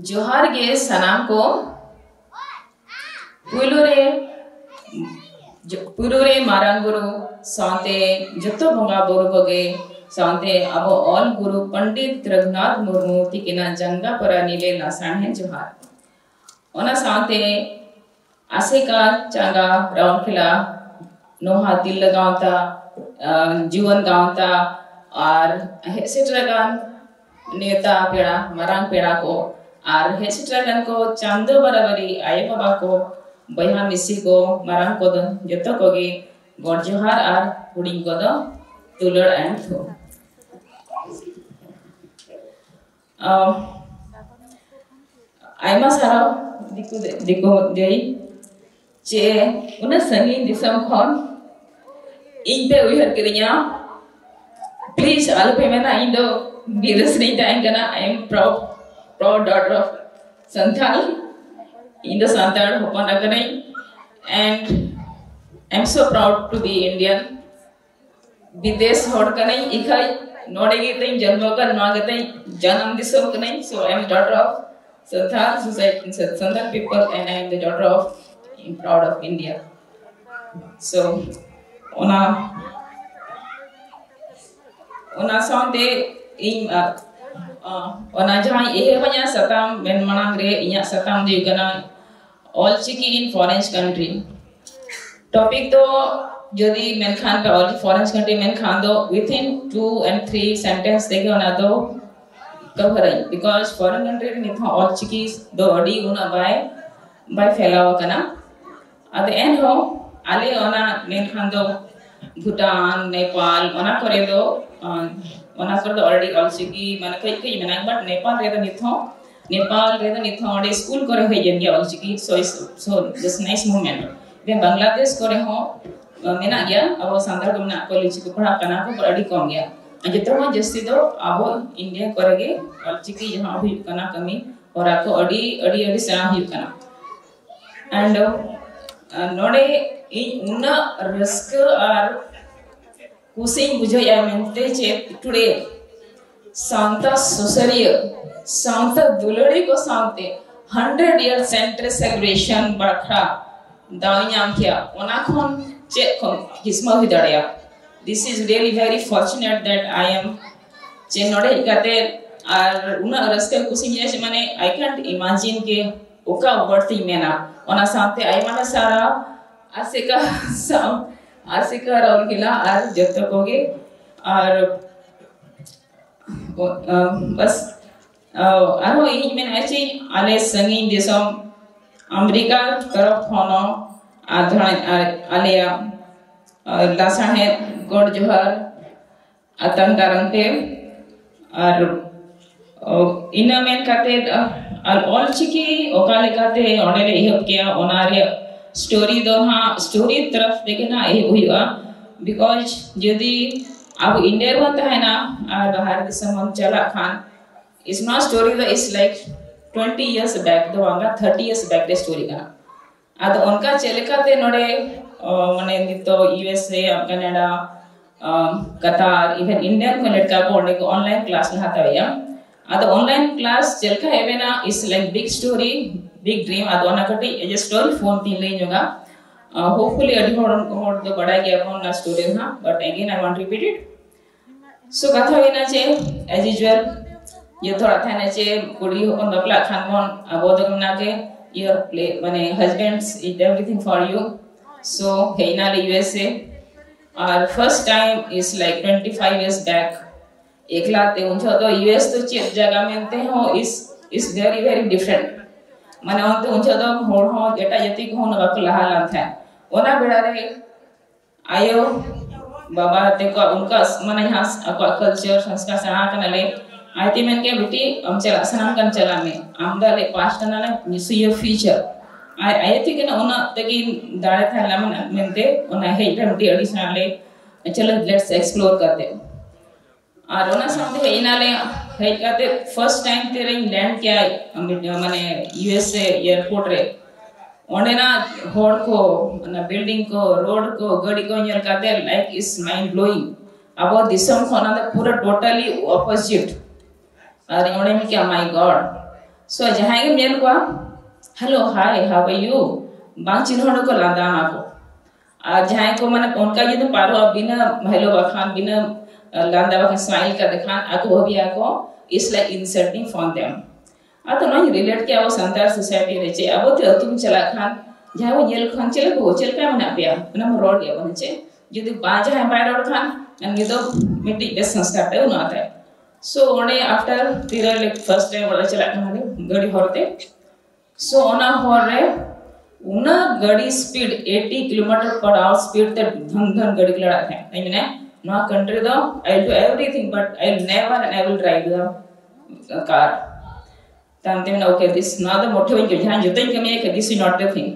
जोहार गे सनाम को पुलुरे मारांग गुरु साते जतो बंगा बोरु बगे साते अबो ऑल गुरु पंडित रघुनाथ मुर्मू तिकिना जंगा परा नीले लासाण है जोहार ओना साते आसेका चांगा राउंड खिला नोहा दिल लगावता जीवन गावता और हेसिट्रगान नेता पेड़ा मरांग पेड़ा को और हेसिट्रगान को चांदो बराबरी आये बाबा को बया मिसी को मरांग को दो जतो को गे गॉड जोहार और हुडिंग को दो तुलड़ एंड थो आयमा सारा दिको जई चे उन संगीन दिसम खन इन पे उहर करिया प्लीज आल पे मेना इन दो बीरसनी टाइम कना I am proud daughter of Santhal in the Santhal Hopanaganai and I'm so proud to be Indian Bidesh Hodkanai Ikai Nodegitai Janmokan Nagatai Janam Disokanai so I am daughter of Santhal society Santhal people and I am the daughter of I'm proud of India so ona sonte in ona jahai ehe banya satam men manang re inya satam di kana all chiki in foreign country topic to jodi men khan ka all foreign country men khan do within 2 and 3 sentence dege ona do cover because foreign country ni tha all chiki do adi una by felaw kana at the end ho ale ona men khan do Bhutan Nepal ona kore do ona कर दो already also की माने कई मना but Nepal रे तो निथो Audi school करे है जन गया also की so just nice moment वे बांग्लादेश करे हो मेना गया अब संदर्भ में कॉलेज को पढ़ा करना को already कम गया जितना हो जस्ती तो अब इंडिया करेगे also की यहाँ भी करना कमी और आपको अड़ी सना ही करना and नोडे इन उन्ना रिस्क और कुसिंग बुझो या मेंटे चे टुडे सांता सोसरिया सांता दुलड़ी को सांते 100 year center celebration बरखा दावियां किया उनाखों चे कौन किस्मा भी दरिया this is really very fortunate that I am चे नोडे इकाते और उन्ना रस्ते कुसिंग जैसे माने I can't imagine के उका वर्ती में ना उना सांते आई माने सारा आसिका राउल किला और जतो कोगे और बस आरो इन में ऐसे आले संगीन देशम अमेरिका तरफ होनो आलिया लासा है गॉड जोहार अतंगारंते और इन में काते और ऑल चिकी ओकाले काते ओनेले इहब किया ओनारे स्टोरी दो हाँ स्टोरी तरफ देखे ना ये हुआ because यदि अब इंडिया में तो है ना और बाहर देश में हम चला Khan it's not story that is like 20 years back तो Vanga 30 years back the story का आद उनका चले का ते नोडे मने नितो USA कनाडा कतार even इंडिया में लड़का पढ़ने को ऑनलाइन क्लास लहाता है या आद ऑनलाइन क्लास चल का है ना is like big story big dream adona kati a story phone tin le joga hopefully adi hod do bada gaya phone na story ha but again I want to repeat it so katha hoina che as usual ye thoda tha na che kudi hokon bakla khan mon abodam na ke your play mane husbands is everything for you so heina le USA our first time is like 25 years back ekla te uncha to US to che jaga mente ho is very different माने उनते उनसे तो होड़ हो जेटा यति को न बक लहालां था ओना बेड़ा रे आयो बाबा ते को उनका माने यहाँ अको कल्चर संस्कार सना कनले आयती में के बेटी हम चला सनाम कन चला में आमदा ले पास्ट कनले निसु योर फ्यूचर आयती के ना ओना तकी दाड़े था लमन मेंते ओना हे बेटी एडिशनल ले चलो लेट्स एक्सप्लोर करते और ओना सामने है इनाले है कहते फर्स्ट टाइम तेरे लैंड क्या माने USA एयरपोर्ट रे ओने ना होड़ को ना बिल्डिंग को रोड को गाड़ी को न्यल कहते लाइक इज माइंड ब्लोइंग अब दिसम खोना पूरा टोटली ऑपोजिट और ओने में क्या my God So jahay ke mel ko hello hi how are you bang chinhon ko landa na ko আর जहाँ को मैंने उनका ये तो पारो अब बिना हेलो बखान बिना लंदा बखान स्माइल कर दिखान आको वो भी आको इस लाइक इंसल्टिंग फॉर देम आ तो नहीं रिलेट किया वो संतार सोसाइटी रहे अब तो तुम चला खान जहाँ वो येल खान चले वो चल पे मना पिया मना रोड गया बने चे जो तो बांझ है बाहर रोड खान अन्य तो मिट्टी बेस संस्कार पे उन्हें आता है so उन्हें आफ्टर तेरा लाइक फर्स्ट टाइम वाला चला खान गड़ी होरते so उन्हें हो रहे उना गाड़ी स्पीड 80 km/h स्पीड तक धन गाड़ी लड़ाते हैं I mean no country though I will do everything but I will never end I will drive the car तांते में okay this not the motivation के ध्यान जोते के में this is not the thing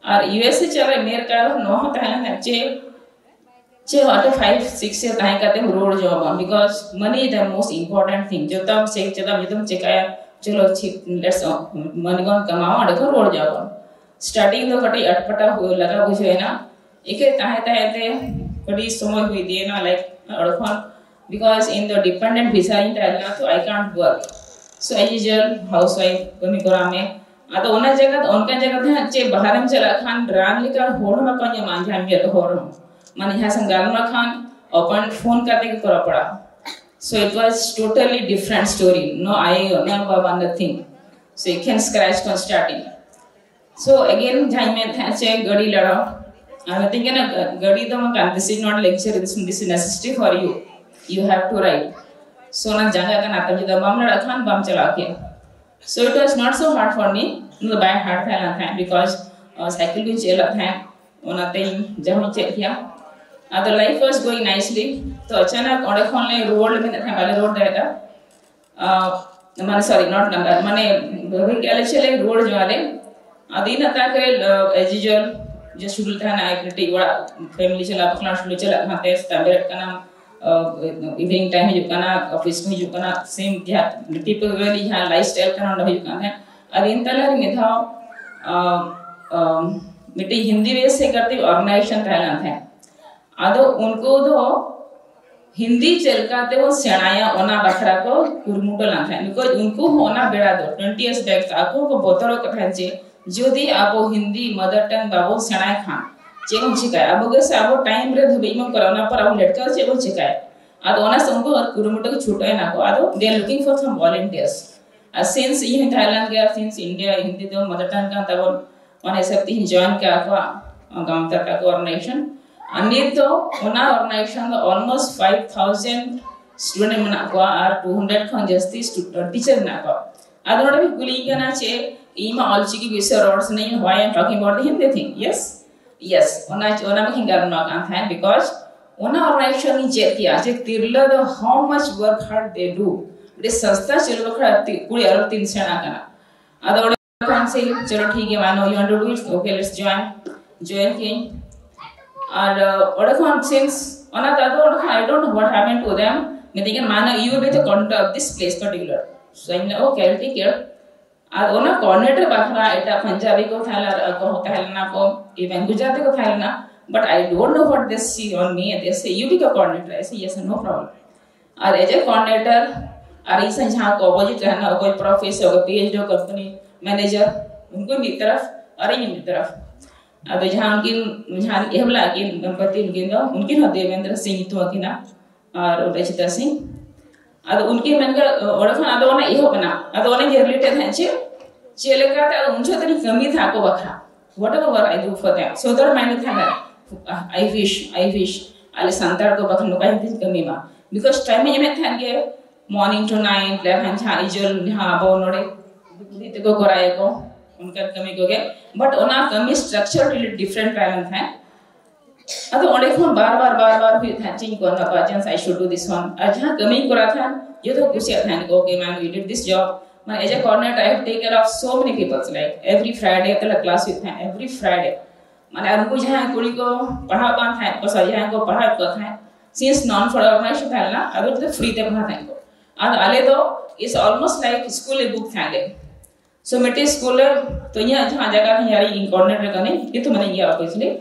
और यूएस से चले मेरे कार नो होता है ना चे वाटर 5-6 से ताई करते road job because money is the most important thing जो तब से जब चेकाया चलो लेट्स मनी गन कमाओ देखो रोड जॉब स्टार्टिंग तो कटी अटपटा हो लगा बुझे है ना एक ताहे ताहे ते कटी समय हुई दिए ना लाइक अड़फन because in the dependent visa in तालना तो I can't work so as usual housewife कमी करा में आ तो उनका जगह थे चे बाहर में चला खान रान लेकर होड़ में कन्या मान जान में तो होड़ माने यहाँ संगाल में खान ओपन फोन करते के करा पड़ा so it was totally different story no I know बाबा nothing so you can scratch from starting So again, jai mein thache gadi lada. I think na gadi to makan. This is not lecture. This is necessary for you. You have to write. So na janga kan atam jida bam lada khan bam chala ke. So it was not so hard for me. No bad hard tha na tha because cycle bhi chela tha. Ona te jab check kiya. Other life was going nicely. तो अचानक और एक होने road में था वाले road रहता. माने sorry not नंबर माने वही क्या चले रोड जो वाले अदीन ताके एज यूजुअल जो शुरू था ना एक टीवा फैमिली चला अपना शुरू चला खाते स्टैंडर्ड का नाम इवनिंग टाइम जो करना ऑफिस में जो करना सेम क्या टिपिकली यहाँ लाइफस्टाइल का नाम जो करना है अदीन तलारी में था मिट्टी हिंदी बेस से करती ऑर्गेनाइजेशन थाईलैंड है आदो उनको तो हिंदी चलकाते वो सेनाया ओना बखरा को कुरमुटो लाते हैं बिकॉज़ उनको होना बेड़ा दो 20 years back आपको को बोतलों का फैंसी जोदी आपो हिंदी मदर टंग बाबू सेनाय खान चेवं चिकाय अब गसे आपो टाइम रे धबई में कोरोना पर आपो लटका चेवं चिकाय आदो ओना संको और कुरुमुटो को छुटाय ना को आदो they are looking for some volunteers since ये थाईलैंड गया सिंस इंडिया हिंदी तो मदर टंग का तब ओना सब तीन जॉइन का को गांव तक का ऑर्गेनाइजेशन अन्य तो ओना ऑर्गेनाइजेशन ऑलमोस्ट 5000 स्टूडेंट मना को और 200 खन जस्ती टीचर ना को आदो भी गुली करना चे Ima all chiki visa roads nahi why I am talking about the Hindi thing. Yes, ona में hingar ना काम था because ona organization ni check किया check Tirla the how much work hard they do. ये संस्था चलो बखरा पूरी अरब 3 से ना करना. आधा और काम से चलो ठीक है मानो you want to do it okay let's join की और काम since ona तातो I don't know what happened to them. मैं देखिए मानो you will be the contact of this place particular. So I mean okay I'll take care. और ओना coordinator बखरा एटा पंजाबी को थाला को थालना को इवन गुजराती को थालना but I don't know what they see on me they say you be का coordinator ऐसे यस नो प्रॉब्लम और एज ए कोऑर्डिनेटर और इस जहां को अपोजिट रहना कोई प्रोफेसर को पीएचडी कंपनी मैनेजर उनको भी तरफ और इन भी तरफ अब जहां की जहां एहला की दंपति उनके ना देवेंद्र सिंह तो किना और रचिता सिंह ಅದು उनके मन का ओरखन ಅದು ओना इहो बना ಅದು ओने रिलेटेड है चेले का तो उनसे तनी कमी था को बखरा whatever what I do for them so that मायने था I wish आले संतार को बखन का हित कमी बा because टाइम में मैं था के मॉर्निंग टू नाइट लेवन छा इजल हां बो नोडे दित को कराए को उनका कमी को के बट ओना कमी स्ट्रक्चर रिलेटेड डिफरेंट टाइम है अतो ओडे फोन बार भी था चिंग को ना पाजन I should do this one अजहा कमी करा था ये तो कुछ था okay ma'am we did this job मैं as a coordinator I take care of so many peoples like every Friday तक क्लास विथ है एवरी फ्राइडे माने उनको जहां कुड़ी को पढ़ा पान है को सही को पढ़ा को था सिंस नॉन फॉर ऑर्गेनाइजेशन था ना अगर तो फ्री ते पढ़ा था को आज आले तो is almost like school book था ले सो मेटे स्कूल तो यहां जहां जगह यारी कोऑर्डिनेटर कने ये तो मैंने ये ऑब्वियसली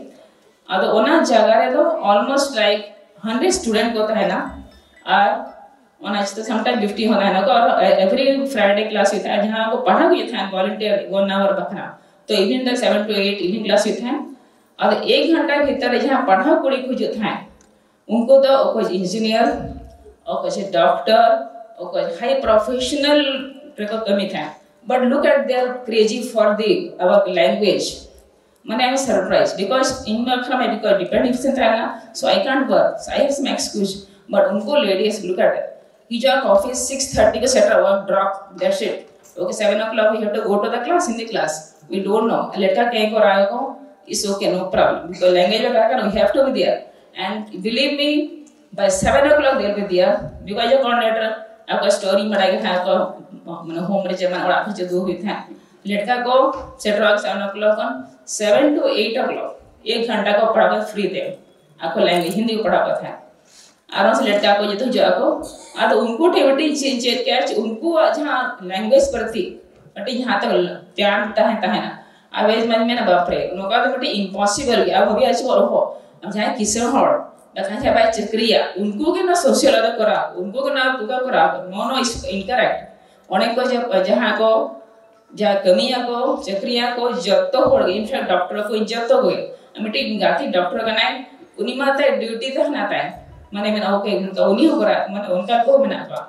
अदो ओना जगह रे तो ऑलमोस्ट लाइक 100 स्टूडेंट को है ना और ona chto sometime 50 hona na ko every Friday class होता है जहाँ को पढ़ा भी था volunteer 1 hour बखरा तो evening तक 7 to 8 evening class होता है और 1 घंटा भीतर जहाँ पढ़ा कुड़ी कुछ होता है उनको तो कुछ इंजीनियर और कुछ डॉक्टर और कुछ हाई प्रोफेशनल को कमी था but look at their crazy for the our language mane I am surprised because in my family because dependent था ना so I can't work so I have some excuse but उनको ladies look at it he join office 6:30 ka set work drop that's it okay 7 o'clock we have to go to the class in the class we don't know ladka kahin ko raha ko is okay no problem because language mein kar we have to be there and believe me by 7 o'clock they'll be there because your coordinator आपका story मरा के था को माने home रे जमा और आपसे दो हुई था लड़का को set rock 7 o'clock 7 to 8 o'clock 1 घंटा को पढ़ाकर फ्री दे आपको लैंग्वेज हिंदी को पढ़ाकर था आराम से लड़का को जो जो आपको आ तो उनको टेवटी चेंज क्या उनको जहां लैंग्वेज प्रति बट जहां तक प्यार ता है ना अवेज मन में ना बाप रे नोका तो बट इम्पॉसिबल अब हो गया छ हो अब जहां किसे हड़ देखा है भाई चक्रिया उनको के ना सोशल अदा करा उनको के ना तुका करा नो इज इनकरेक्ट अनेक को जहां को जा कमिया को चक्रिया को जत्तो हो इनफैक्ट डॉक्टर को जत्तो हो मिटी गाती डॉक्टर का ना उनी माते ड्यूटी तो ना ताय माने में ओके उनी हो करा माने उनका को में ना बा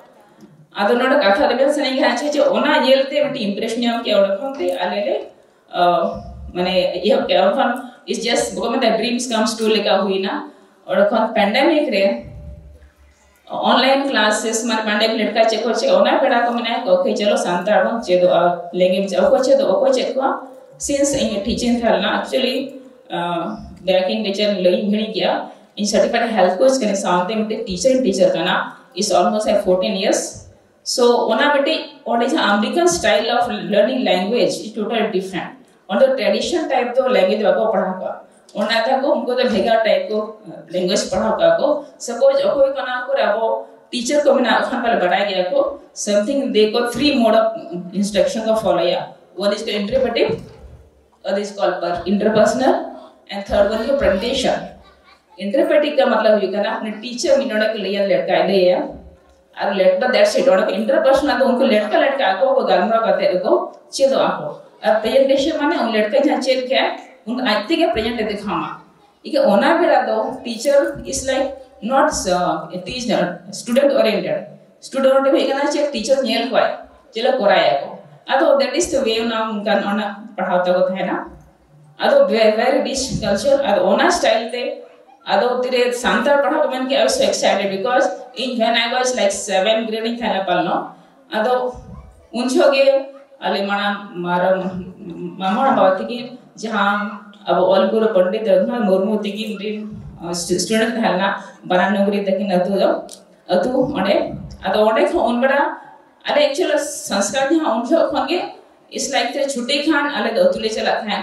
आदो नोड कथा देबे सने घा छे ओना येलते मिटी इंप्रेशन हम के ओडखनते आलेले माने ये के ओडखन इज जस्ट बको में द ड्रीम्स कम्स टू लेका हुई ना और kon pandemic रे ऑनलाइन क्लासेस माने pandemic लटका चेक हो ओना पेड़ा को मने ओके चलो सांतार बन चेदो लैंग्वेज ओको चेदो ओको चेक को सिंस इन टीचिंग था ना एक्चुअली बैकिंग टीचर लई भणी किया इन सर्टिफाइड हेल्थ कोच कने साउंड में टीचर का ना is almost like 14 years so ओना बेटे और is American style of learning language is totally different और द ट्रेडिशनल टाइप तो लैंग्वेज वाको पढ़ा का ओना था को उनको तो भेगा टाइप को लैंग्वेज पढ़ा का को सपोज कोई कना को रबो टीचर को मैंने अपन पर बढ़ाया गया को समथिंग दे को 3 मोड ऑफ इंस्ट्रक्शन का फॉलो या one is interpretive other is called पर interpersonal and third one is presentation interpretive का मतलब ये करना अपने टीचर मिनोड़ा के लिए लड़का ले या और लड़का दैट्स इट और इंटरपर्सनल तो उनको लड़का को गलमरा करते को चेदो आको और प्रेजेंटेशन माने उन लड़का जहां चेल क्या उन आते के प्रेजेंट दिखामा इके ओना बेला दो teacher is like not teacher student oriented student भी कना चेक टीचर नेल को चलो कराया को अदो दैट इज द वे ना उनका ओना पढ़ाता को है ना अदो वेरी रिच कल्चर अदो ओना स्टाइल ते अदो तिरे सांतार पढ़ा को मन के I was so excited because in when I was like 7 grade इन थाना पलनो अदो उनछोगे अले माना मारा मामा बात की जहां अब ऑल गुरु पंडित रघुनाथ मुर्मू तिकी स्टूडेंट थाना बनानगरी तकिन अतु ओडे अदो ओडे को उनबड़ा अले एक्चुअली संस्कार जहां उनजो खंगे इस लाइक ते छुट्टी खान अले दो तुले चला था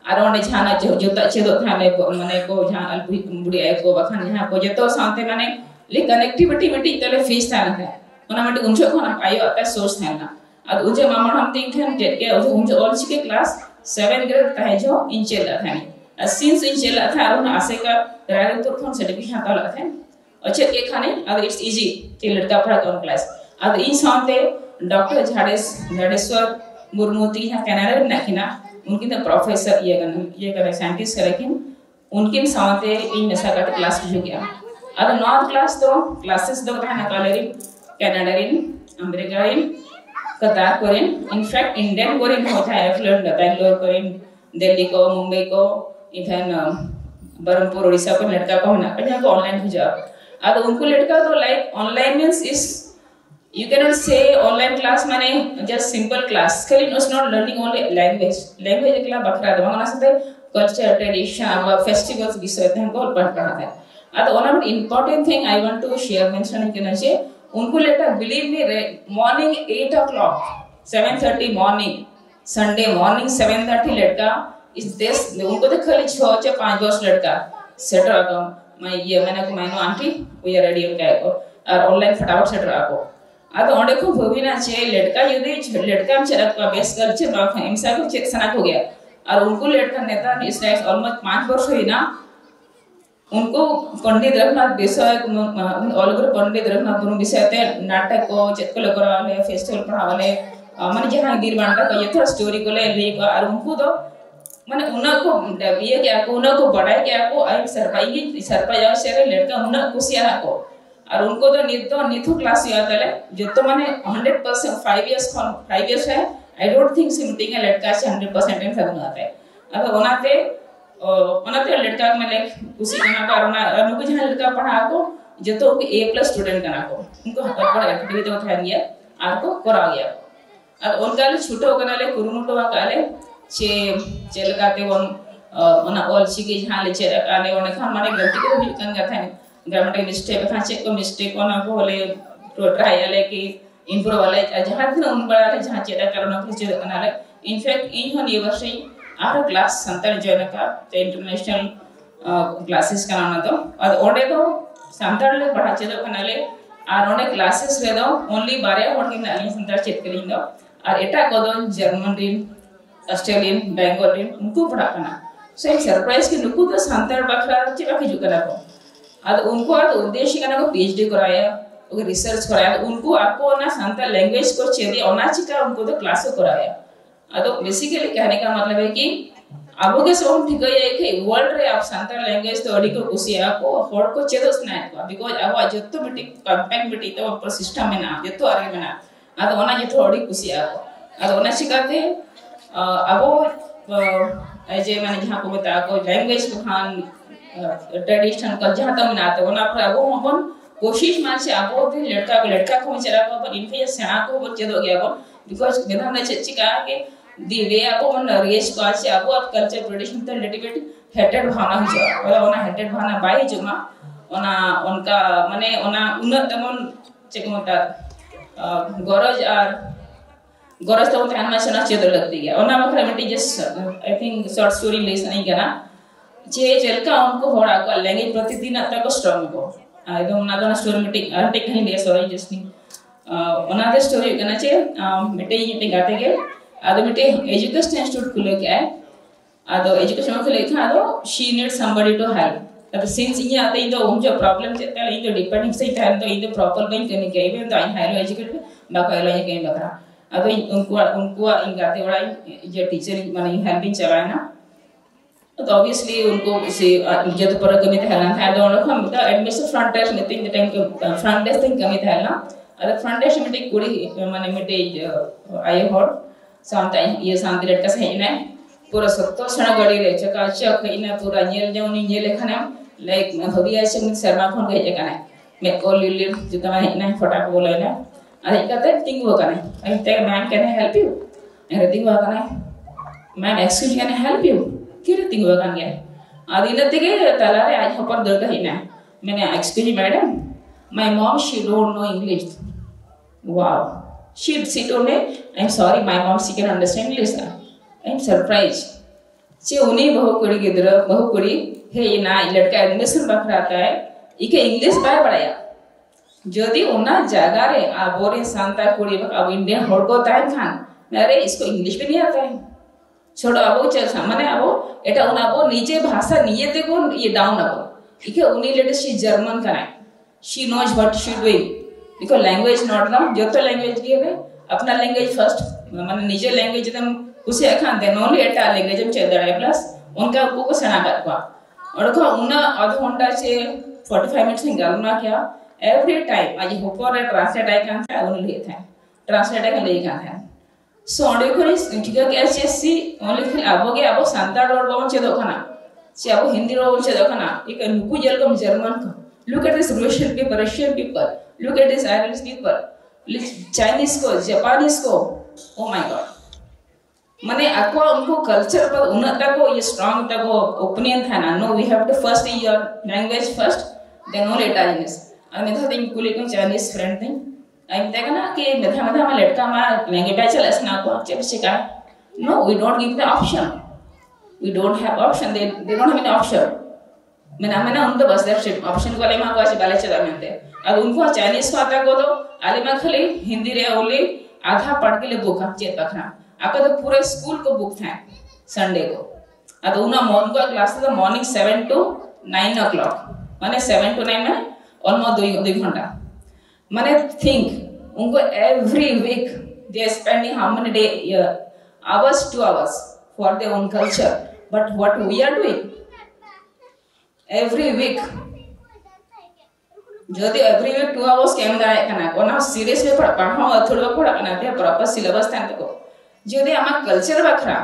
आर ओडे जहां जोता चेदो थाने माने को जहां अलबुई बुढ़िया को बखान जहां को जतो साथे माने ले कनेक्टिविटी मिटी तले फेस थाना था ओना मटे उनजो खन आयो अता सोर्स थाना अद उजे मामा हम तिन थन जेट के उजे ऑल के क्लास 7 ग्रेड ताहे जो इंचेला था सिंस इंचेला था और आसे का रारे तो फोन सर्टिफिकेट हाता था अच्छे के खाने अद इट्स इजी के लड़का पढ़ा कौन क्लास अद इन साथे डॉक्टर झाड़ेश्वर मुर्मू ती यहां कनाडा में नाखिना उनकी तो प्रोफेसर ये कर साइंटिस्ट करकिन उनके साथे इन नशा का क्लास हो गया अद नॉर्थ क्लास तो क्लासेस दो था ना college Canada in America in कतार कोरियन इनफैक्ट इंडियन कोरियन होता है फ्लूएंट बेंगलोर कोरियन दिल्ली को मुंबई को इधर बरमपुर उड़ीसा को लड़का को होना जहाँ को ऑनलाइन हो जाओ अब उनको लड़का तो like online means is you can not से ऑनलाइन क्लास माने जस्ट सिंपल क्लास खाली it's not learning only language एकला बखरा दवा ना सकते कल्चर ट्रेडिशन और फेस्टिवल्स विषय थे को पढ़ता है अब one of important thing I want to share mention करना चाहिए उनको letter believe me morning 8 o'clock 7:30 morning Sunday morning 7:30 लड़का इस देश उनको तो खाली 6 से 5 वर्ष लड़का सेट रखो मैं ये मैंने को मैंने आंटी वो ये रेडी हो को और ऑनलाइन फटाफट सेट रखो आ तो ओंडे को भविना छे लड़का यदि लड़का हम चरक का बेस कल्चर बा हिंसा को चेक सना हो गया और उनको लड़का नेता इस लाइक ऑलमोस्ट 5 वर्ष हुई ना उनको पंडित रघुनाथ विषय अलग पंडित रघुनाथ गुरु विषय ते नाटक को चेक को करावले फेस्टिवल पढ़ावले माने जहां निर्माण का ये थोड़ा स्टोरी को ले को और उनको तो माने उना को ये क्या को उना को बढ़ाए क्या को आई सरपाई से लड़का उना कुसिया को और उनको तो निथु क्लास या तले जो तो माने 100% 5 years है आई डोंट थिंक सिमटिंग लड़का से 100% इन सब आता है अब ओनाते लड़का माने कुसी कना का उनको जहां लड़का पढ़ा को जो तो A+ स्टूडेंट कना को उनको बड़ा एक्टिविटी तो था गया आर को करा गया और उनका ले छुटो कना ले कुरुमुटो काले चे लगाते ओना ऑल चिकी जहां ले चे काले ओने खान माने गलती को भी कन गया था ग्रामेटिकल मिस्टेक था चेक को मिस्टेक ओना को बोले तो ट्राई ले कि इंप्रूव वाले जहां दिन उन बड़ा ले जहां चेक करना कुछ चेक कना ले इनफैक्ट इन हन ये वर्ष आरो क्लास संतर जॉइन का इंटरनेशनल क्लासेस कराना तो और ओडे तो संतर ले पढ़ा चे तो कना ले और ओडे क्लासेस रे दो ओनली बारे और के नाली संतर चेक करिन दो और एटा को दो जर्मन रिन ऑस्ट्रेलियन बेंगोल रिन उनको पढ़ा कना सो एक सरप्राइज के नुकु तो संतर बखरा चे बाकी जो करा को और उनको और उद्देश्य कना को PhD कराया और रिसर्च कराया उनको आपको ना संतर लैंग्वेज को चेदी ओनाचिका उनको तो क्लास कराया तो बेसिकली कहने का मतलब है कि अब के सब ठीक है कि वर्ल्ड रे आप संतर लैंग्वेज तो अड़ी को कुसिया को होड़ को चेदोस ना को बिकॉज़ अब जत्तो बिटी कॉम्पैक्ट बिटी तो पर सिस्टम में ना जत्तो आगे में ना तो ओना जत्तो अड़ी कुसिया को ओना सिखाते अब जे माने जहां को बता को लैंग्वेज को खान ट्रेडिशन कल जहां तो ना तो ओना पर अब हम कोशिश मान से अब भी लड़का को चला को पर इनफे सेना को चेदो गया को बिकॉज़ मेरा ने चिका के दी वे आपो मन रिएज को आसे आपो आप कल्चर ट्रेडिशन तो लिटिल बिट हेटेड भावना हो जाए और ओना हेटेड भावना बाई जमा ओना उनका माने ओना उन्नत तमन चेकमटा गरज तो ध्यान में सना चेदर लगती है ओना मखरा मिटी just I think short story lesson नहीं करना जे जेलका उनको होड़ा को लैंग्वेज प्रतिदिन अत्ता को स्ट्रांग को एकदम ना दोना स्टोरी मिटी आर्टिक नहीं ले सॉरी जस्ट नहीं ओना दे स्टोरी करना चे मिटी मिटी गाते के आदो मिटे एजुकेशन इंस्टीट्यूट खुले के आदो एजुकेशन खुले के आदो she need somebody to help अब सिंस ये आते इन तो जो प्रॉब्लम चेता इन तो डिपेंडिंग से था तो इन तो प्रॉपर बन करने के इवन तो आई हाईलो एजुकेट बाका एलो ये कहीं बकरा आदो उनको इन गाते बड़ा जो टीचर माने हेल्पिंग चलाए ना तो ऑब्वियसली उनको से जब पर कमी था ना था तो उनको हम तो एडमिशन फ्रंट डेस्क में तीन टाइम फ्रंट डेस्क तीन कमी था ना अरे फ्रंट डेस्क में कुड़ी माने मिटे आई हॉट सांता ये शांति लड़का से है ना पूरा सत्तो सना गड़ी रे चका चक है ना पूरा नेल जाऊनी नेल खाना लाइक हबी ऐसे में शर्मा फोन गए जगह ना मैं कॉल लिले जो तमा है ना फटाक बोले ना अरे कहते थिंग वो करना I take ma'am can I help you अरे थिंग वो करना ma'am excuse can I help you किरे थिंग वो करना आदि नते के तलारे आज हपर दर का है ना मैंने excuse madam my mom she don't know English wow She told me, I'm sorry, my mom, she can understand English. I'm surprised. She उन्हीं बहुकुड़ी की तरह बहुकुड़ी है ये ना लड़का एडमिशन बखरा आता है इके इंग्लिश बाय पढ़ाया जो दी उन्ना जागा रे आबोरे सांता कुड़ी अब इंडियन होड़को ताइन खान मेरे इसको इंग्लिश भी नहीं आता है छोड़ो अब चल सामने अब एटा उन अब नीचे भाषा नीचे देखो ये डाउन अब इके उन्हीं लेटेस्ट शी जर्मन का है she knows what she doing because language not ना जो तो लैंग्वेज की है अपना लैंग्वेज फर्स्ट माने निजे लैंग्वेज एकदम उसे खान दे नॉन एटा लैंग्वेज में चल रहा है प्लस उनका को सना करवा और को उन्ना आधा घंटा से 45 मिनट्स में गलना क्या एवरी टाइम आज होपर ट्रांसलेट आई कान था उन लिए था ट्रांसलेट आई ले कान था सो ऑडियो को ठीक है एसएससी ओनली फिर अब के अब सांता डॉट बावन चेदो खाना से अब हिंदी रो चेदो खाना एक नुकु जेलकम जर्मन को look at this Russian people look at this Irish people Chinese को Japanese को oh my god माने aqua उनको कल्चर पर उन्नत को ये स्ट्रांग तक को ओपिनियन था ना no we have to first your language first then only Chinese और मैं तो think कुली को Chinese friend थी आई देखा ना कि मेधा में लड़का में लैंग्वेज बैचलर्स ना को अच्छे से का no we don't give the option we don't have option they don't have any option मैंने उनको बस दैट ऑप्शन को लेमा को ऐसे बाले चला मिलते अब उनको चाइनीज को आता को तो आलिमा खाली हिंदी रे ओनली आधा पढ़ के ले बुक चेत पखना आपका तो पूरे स्कूल को बुक था संडे को अब उना मॉर्निंग का क्लास था मॉर्निंग 7 to 9 o'clock माने 7 to 9 माने almost 2 घंटा माने think उनको every week they are spending how many hours 2 hours for their own culture but what we are doing every week जदि every week 2 hours केम दाए कना कोना सीरियस में पढ़ाओ थोड़ा पढ़ा कना ते प्रॉपर सिलेबस तान को जदि आमा culture Bakhra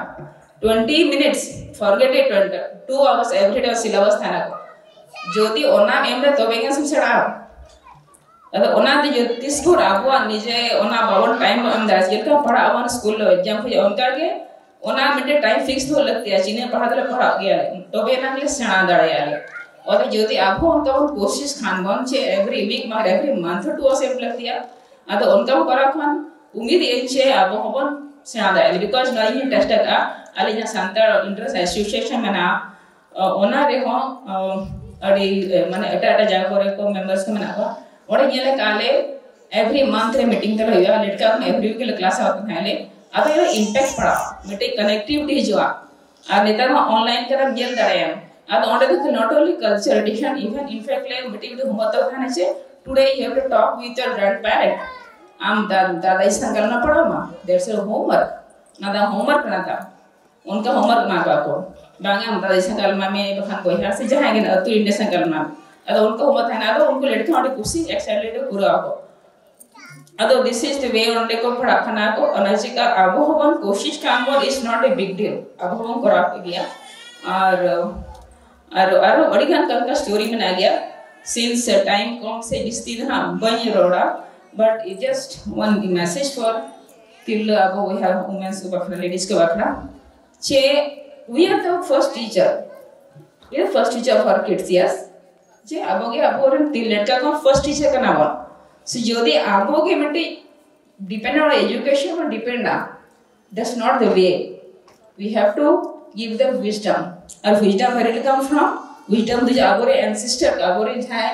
20 minutes forget it 2 hours every day syllabus थाना को जदि ओना एमरे तोबेगे समझा अद ओना दि जतिस भोर आबो निजे ओना बावन टाइम अंदाज जेका पढ़ा अपन स्कूल एग्जाम को उनका के ओना मिटे टाइम फिक्स हो लगती है चिने पढ़ा दले पढ़ा गया तोबे ना के सेना दाड़े आले और जदि आबो उनका कोशिश खान बन छे एवरी वीक मार एवरी मंथ 2 hours एम लगती है अद उनका करा खान उम्मीद ए छे आबो हबन सेना दाड़े बिकॉज़ ना ये टेस्ट का अलिना सांतार इंटरेस्ट एसोसिएशन में ना ओना रे हो अड़ी माने एटा जगह करे को मेंबर्स को मना को और ये काले एवरी मंथ रे मीटिंग तक होया लड़का एवरी वीक क्लास होता है ले अब ये इंपैक्ट पड़ा मिटे कनेक्टिविटी जोआ आ नेता ऑनलाइन कर गेल दरे अब ओंडे तो not only culture addition even in fact ले मिटे होमत खाने से today you have to talk with your grandparent आम दादा इसका करना पड़ा मा देयर इज होमवर्क ना दा होमवर्क ना था उनका होमवर्क ना को बांगे हम दादा इसका कलमा में बखान कोई है से जाएंगे ना तो इंडिया से कलमा अदो उनको होमत है ना तो उनको लड़के वाले खुशी एक्साइटेड पूरा को अदो दिस इज द वे उनके को पढ़ा खाना को एनर्जी का आबो हम कोशिश काम वो is not a big deal अब हम करा गया और बड़ी गान का स्टोरी में आ गया सिंस टाइम कम से जिस दिन हां बन रोड़ा but it just one message for till we have women's bakra ladies ko bakra che we are the first teacher for kids yes जे आबोगे आबोरन till लड़का को first teacher का नाम so जदि आबोगे मटे depend on education or depend on that's not the way we have to give them wisdom और wisdom where it come from wisdom जो आबोरे ancestor आबोरे है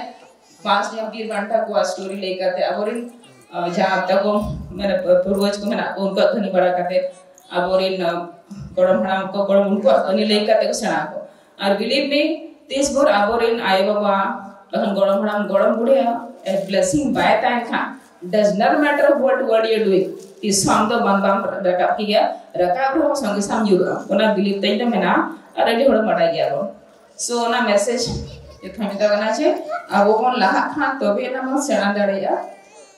पांच या 2 घंटा को स्टोरी लेकर थे आबोरे जहाँ तक को मेरे पूर्वज को मैंने उनको अखनी बड़ा करते अब और इन गरम हराम को गरम उनको अखनी लेकर तक सेना को और बिलीव मी दिस बोर अब और इन आए बाबा अखन गरम हराम गरम बुढ़े a blessing by time का does not matter what word you are doing इस हम तो बंदाम रखा किया रखा तो हम संग साम जुड़ा उन्हें बिलीव तैयार में ना अरे जो हर मटा गया वो so ना मैसेज ये थमी तो करना चाहिए अब वो कौन लाहा खान तो भी ना मत सेना डरे यार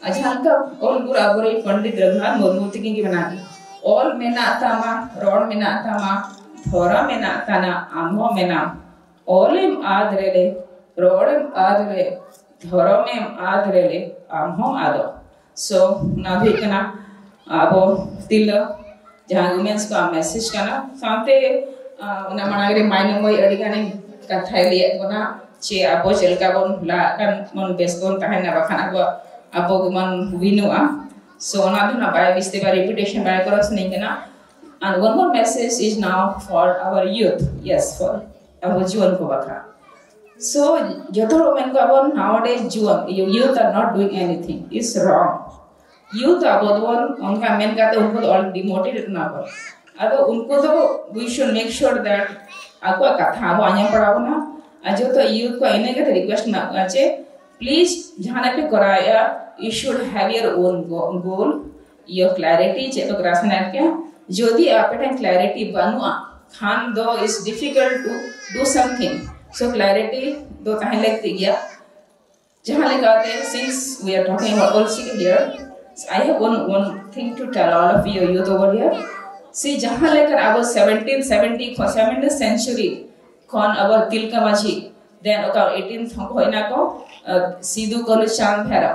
अजहल का ऑल गुरु आबोरे पंडित रघुनाथ मुर्मू तिकिंग की बना दी ऑल में ना आता मा रोड में ना आता मा थोड़ा में ना आता ना आमो में ना ऑलिम आदरे ले रोड आदरे थोड़ा में आदरे ले आमो आदो सो ना भी कना आबो तिल जहाँ वुमेन्स का मैसेज करना सामते ना मनागरे मायने मोई अडिगाने कथाई लिया बना चे आबो चलका bone La kan mon besbon tahan na bakana bo abo man winua so na duna by viste by reputation by cross nahi kana and one more message is now for our youth yes for our juan ko bakra so jotor men ko abon nowadays juan youth are not doing anything is wrong youth abodon unka men ka to unko all demotivated na bo ado unko to we should make sure that akwa katha abo anya padabo na ajo to youth ko ine ka request na ache please jahana pe karaya you should have your own goal your clarity che to grasan है क्या jodi apeta clarity banua khan do is difficult to do something so clarity do kahe लगती गया जहाँ लगाते since we are talking about also here I have one thing to tell all of you youth over here see जहाँ लेकर अब 17th century कौन अब तिलका माझी then ओका 18th होई ना को सीधु कॉलेज चांद फेरा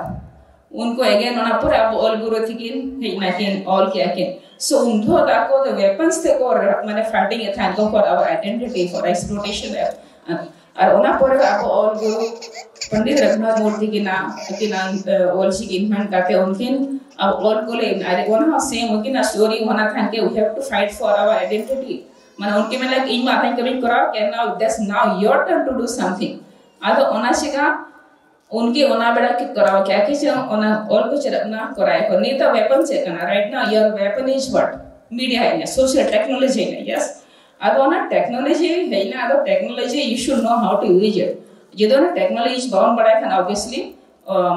उनको अगेन ओना पर अब ऑल गुरु थिकिन नाकिन ऑल क्या किन सो उनको ताको द वेपन्स थे को माने फाइटिंग था को for our identity for exploitation और ओना पर अब ऑल गुरु पंडित रघुनाथ मूर्ति की ना ऑल सी की इन्वेंट करते उनकिन अब ऑल को ले अरे ओना सेम उनकी ना स्टोरी होना था कि we have to fight for our identity माने उनके में लाइक इन माथा कमिंग करा कि now that's now your turn to do something आदो ओना सिका उनके ओना बेड़ा के कराओ क्या कि ओना और कुछ रखना कराए को नहीं तो वेपन से करना right now your weapon is what media है ना सोशल टेक्नोलॉजी है yes ado na technology hai na ado technology you should know how to use it jedo na technology baon badai khan obviously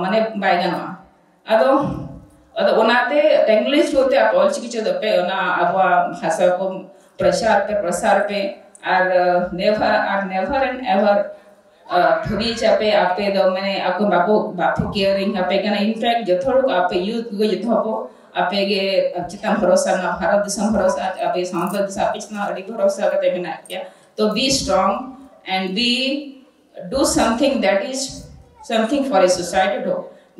mane bai gana ado onate technology hote ap olchiki chodo pe ona abwa bhasha ko prasar pe never and ever thori chape ape do mane ako bapo caring ape kana in fact jothor ape youth go jotho ape ge chitam bharosa na bharat disam bharosa ape sansad sapishna adi bharosa kate mena kya to be strong and do something that is something for a society to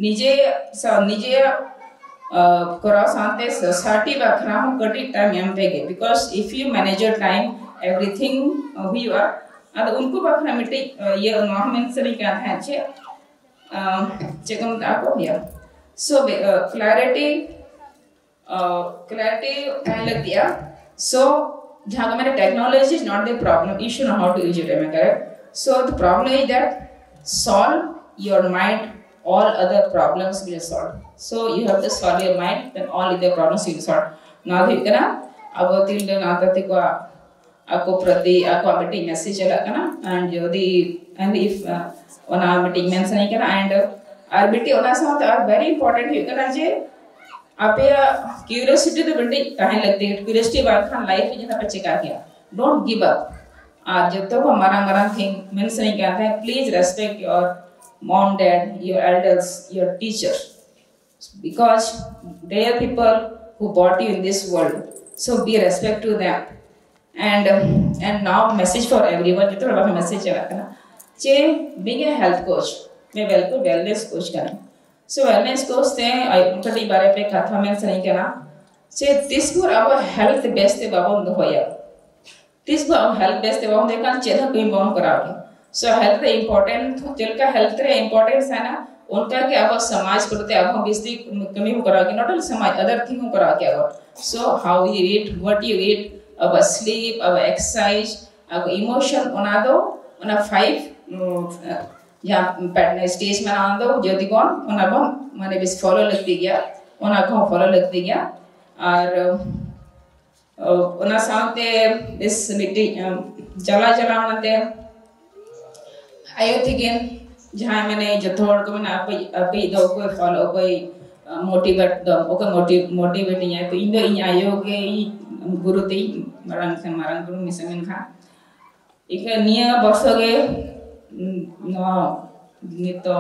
nije kora sante society bakhra hu kati time yam pege because if you manage your time everything who you are ad unko bakhra miti ye normal se ka hai che chekam ta ko ya so clarity kind lag diya so jahan ka maine technology is not the problem you should know how to use it am I correct so the problem is that solve your mind all other problems will solve so you have to solve your mind then all other problems will solve na dekna abotil na tate ko ako prati ako meeting message ala kana and if ona meeting mention nahi kana and arbiti ona sath are very important hi kana je ape curiosity to bandi kahe lagte curiosity baat khan life mein jana bache ka kiya don't give up jab tak hamara thing mention nahi karta hai please respect your mom dad your elders your teacher because they are people who brought you in this world so be respect to them and now message for everyone jitna bada message hai kana che being a health coach मैं wellness coach kar so wellness coach te unkati bare pe katha mention nahi kana che this for our health best babon hoya this for our health best babon de kan chedha pin bon karage so health important tilka health re importance है ना उनका के अब समाज करते अब हम बिस्ती कमी हो करा के not only समाज other thing हो करा के अब so how you eat what you eat our sleep our exercise our emotion ona 5 या पैटर्न स्टेज में ना दो जल्दी कौन ओना बन माने बस फॉलो लगती गया ओना को फॉलो लगती गया और ओना साथे दिस मीटिंग चला ओनते आयो थिकेन जहां मैंने जथोड़ को मैंने आप दो कोई फॉलो कोई मोटिवेट दो ओके मोटिवेट या तो इन आयो के गुरु ते मारंग गुरु मिसमेन खा एक निया बसोगे no nito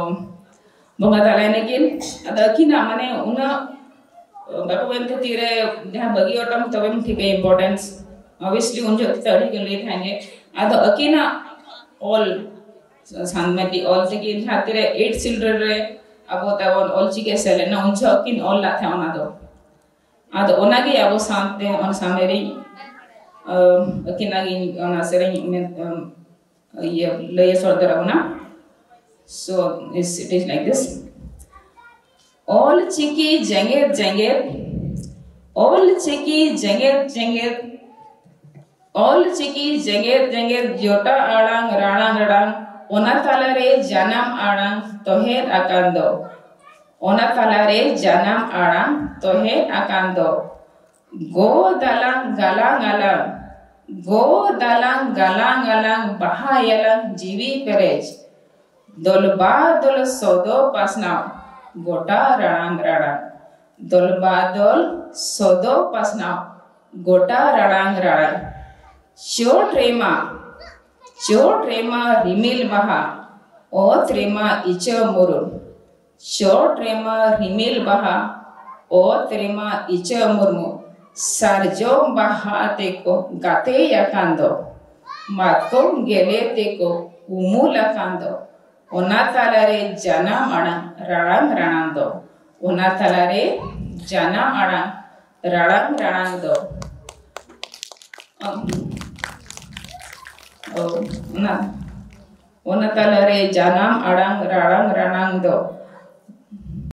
bonga talane kin ada kina mane una babu bente tire jahan bagi otam tobem thike importance obviously unjo study ke liye thenge ada akina all sanmati all tike hatire 8 children re abo tawon all chike sele na unjo akin all la tha ona do ada onage abo sante on sameri akina gi ona sereng ये layers or the ravana so it is like this all chiki janger all chiki janger all chiki janger jota adang radang ona talare janam adang toher akando ona talare janam adang toher akando go dalang galang go dalang galang bahayalang jiwi perej dolba dol sodo pasna gota radang dolba dol sodo pasna gota radang short rema rimil baha o trema icha murun short rema rimil baha o trema icha murmu sarjom bahate ko gate yakando matkom gelete ko umula kando ona talare jana mana radang ona talare jana ada radang do ona talare janam adang radang do